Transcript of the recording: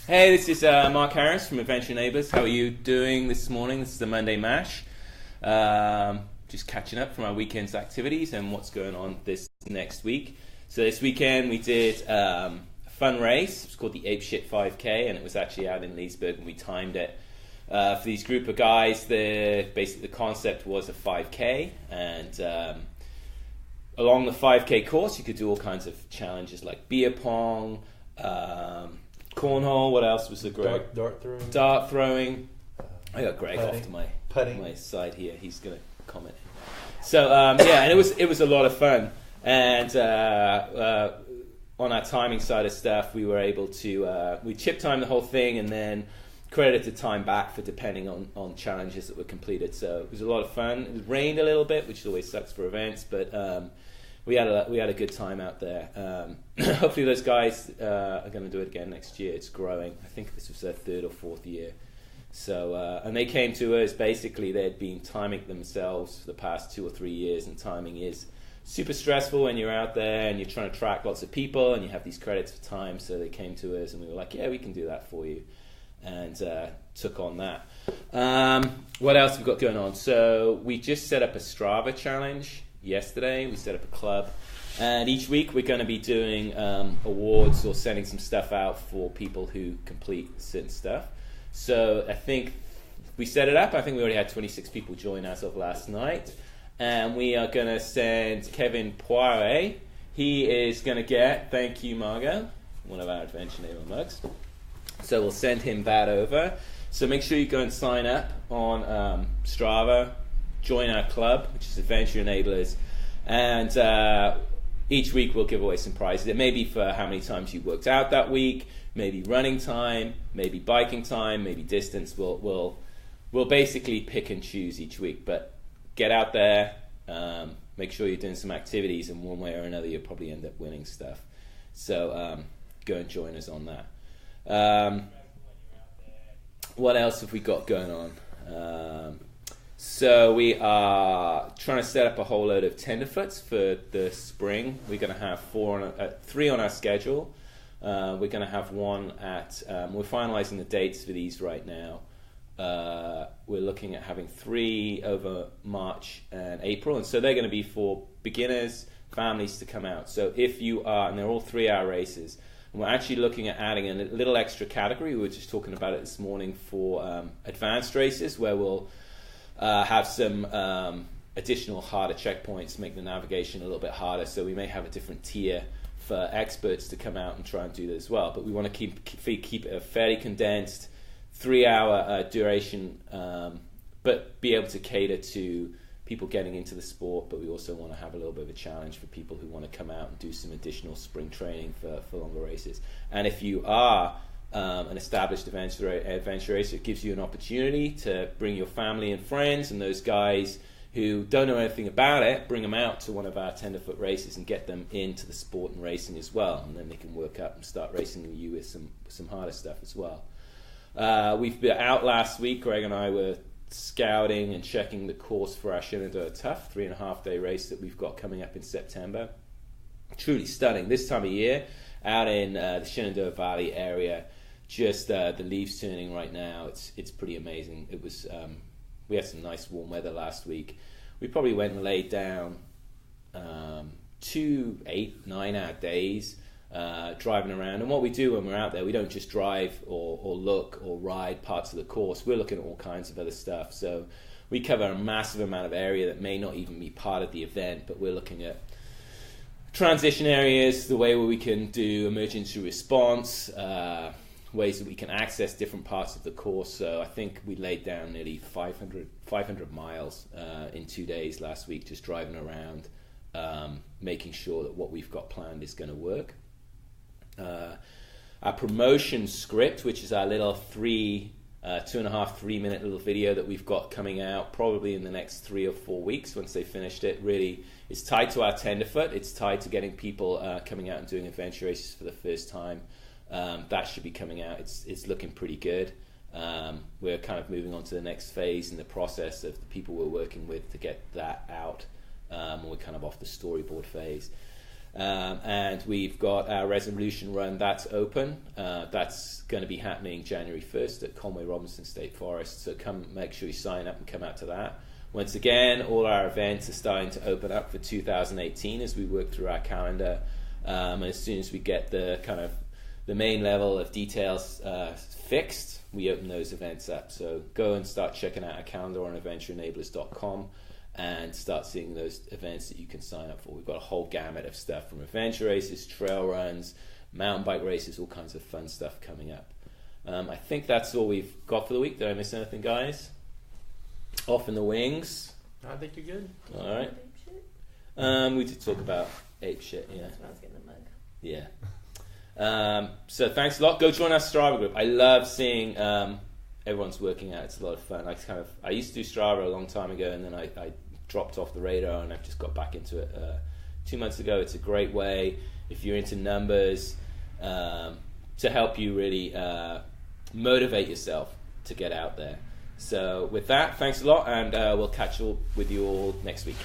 Hey, this is Mark Harris from Adventure Neighbours. How are you doing this morning? This is the Monday Mash. Just catching up from our weekend's activities and what's going on this next week. So this weekend we did a fun race. It was called the Ape Shit 5K, and it was actually out in Leesburg, and we timed it for these group of guys. Basically the concept was a 5K, and along the 5K course you could do all kinds of challenges like beer pong, cornhole. What else was there, Greg? Dart throwing. I got Greg off to my side here. He's going to comment. So and it was a lot of fun. And on our timing side of stuff, we were able to we chip time the whole thing and then credited time back for depending on challenges that were completed. So it was a lot of fun. It rained a little bit, which always sucks for events, but we had a good time out there. Hopefully those guys are going to do it again next year. It's growing. I think this was their third or fourth year. So and they came to us. Basically, they'd been timing themselves for the past 2 or 3 years, and timing is super stressful when you're out there and you're trying to track lots of people and you have these credits for time. So they came to us and we were like, yeah, we can do that for you, and took on that. What else have we got going on? So we just set up a Strava challenge yesterday. We set up a club, and each week we're going to be doing awards or sending some stuff out for people who complete certain stuff. So I think we set it up. I think we already had 26 people join as of last night, and we are going to send Kevin Poire. He is going to get, thank you Margot, one of our Adventure Neighbour mugs. So we'll send him that over. So make sure you go and sign up on Strava. Join our club, which is Adventure Enablers, and each week we'll give away some prizes. It may be for how many times you worked out that week, maybe running time, maybe biking time, maybe distance. We'll basically pick and choose each week, but get out there, make sure you're doing some activities, and one way or another you'll probably end up winning stuff. So go and join us on that. What else have we got going on? So we are trying to set up a whole load of tenderfoots for the spring. We're going to have 3 on our schedule. We're going to have one at, we're finalizing the dates for these right now. We're looking at having 3 over March and April, and so they're going to be for beginners, families to come out. So if you are, and they're all 3-hour races, and we're actually looking at adding a little extra category. We were just talking about it this morning for advanced races, where we'll have some additional harder checkpoints, make the navigation a little bit harder. So we may have a different tier for experts to come out and try and do that as well. But we want to keep it a fairly condensed 3-hour duration, but be able to cater to people getting into the sport. But we also want to have a little bit of a challenge for people who want to come out and do some additional spring training for longer races. And if you are an established adventure racer, it gives you an opportunity to bring your family and friends and those guys who don't know anything about it, bring them out to one of our tenderfoot races and get them into the sport and racing as well, and then they can work up and start racing with you with some harder stuff as well. We've been out last week. Greg and I were scouting and checking the course for our Shenandoah Tough 3.5-day race that we've got coming up in September. Truly stunning this time of year out in the Shenandoah Valley area. Just the leaves turning right now. It's pretty amazing. It was we had some nice warm weather last week. We probably went and laid down 2 8-9 hour days driving around. And what we do when we're out there, we don't just drive or look or ride parts of the course. We're looking at all kinds of other stuff. So we cover a massive amount of area that may not even be part of the event, but we're looking at transition areas, the way where we can do emergency response, ways that we can access different parts of the course. So I think we laid down nearly 500 miles in 2 days last week, just driving around, making sure that what we've got planned is going to work. Our promotion script, which is our little 2.5-3 minute little video that we've got coming out probably in the next 3 or 4 weeks once they finished it, really is tied to our tenderfoot. It's tied to getting people coming out and doing adventure races for the first time. That should be coming out. It's looking pretty good. We're kind of moving on to the next phase in the process of the people we're working with to get that out. We're kind of off the storyboard phase. And we've got our resolution run that's open. That's going to be happening January 1st at Conway Robinson State Forest. So come, make sure you sign up and come out to that. Once again, all our events are starting to open up for 2018 as we work through our calendar. As soon as we get the main level of details fixed, we open those events up. So go and start checking out our calendar on adventureenablers.com and start seeing those events that you can sign up for. We've got a whole gamut of stuff from adventure races, trail runs, mountain bike races, all kinds of fun stuff coming up. I think that's all we've got for the week. Did I miss anything, guys? Off in the wings. I think you're good. All right. We did talk about ape shit, yeah. That's when I was getting the mug. Yeah. So thanks a lot. Go join our Strava group. I love seeing everyone's working out. It's a lot of fun. I used to do Strava a long time ago, and then I dropped off the radar, and I've just got back into it 2 months ago. It's a great way, if you're into numbers, to help you really motivate yourself to get out there. So with that, thanks a lot, and we'll catch up with you all next week.